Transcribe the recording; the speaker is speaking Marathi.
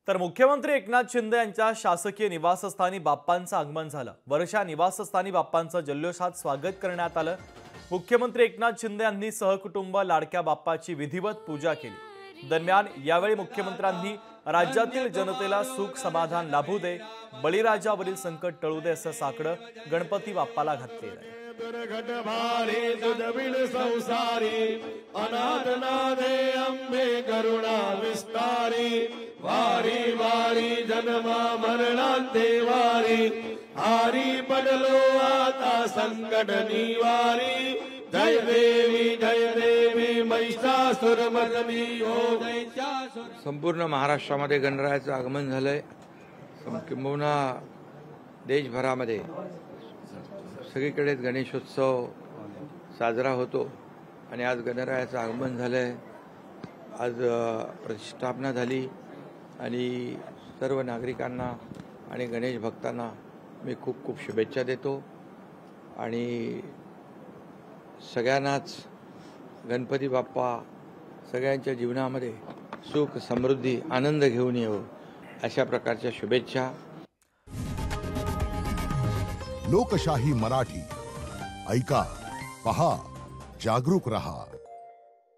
तर मुख्यमंत्री एकनाथ शिंदे यांच्या शासकीय निवासस्थानी बाप्पांचं आगमन झालं। वर्षा निवासस्थानी बाप्पांचं जल्लोषात स्वागत करण्यात आलं। मुख्यमंत्री एकनाथ शिंदे यांनी सहकुटुंब लाडक्या बाप्पाची विधिवत पूजा केली। दरम्यान यावेळी मुख्यमंत्र्यांनी राज्यातील जनतेला सुख समाधान लाभू दे, बळीराजावरील संकट टळू दे असं साकडं गणपती बाप्पाला घातलेलं आहे। दुर्घट भारी तुझविण संसारी अनाथनाथे अंबे करुणा विस्तारी वारी वारी जन्मा मरणांते वारी हारी पडलो आता संकट निवारी जय देवी महिषासुरमर्दिनी हो महिषासुर। संपूर्ण महाराष्ट्रामध्ये गणरायाचं आगमन झालंय। किंबहुना देशभरामध्ये सगळीकडेच गणेशोत्सव साजरा होतो आणि आज गणरायाचं आगमन झालंय। आज प्रतिष्ठापना झाली आणि सर्व नागरिकांना आणि गणेश भक्तांना मी खूप खूप शुभेच्छा देतो आणि सगळ्यांनाच गणपती बाप्पा सगळ्यांच्या जीवनामध्ये सुख समृद्धी आनंद घेऊन येवो अशा प्रकारच्या शुभेच्छा। लोकशाही मराठी ऐका, पहा, जागरूक रहा।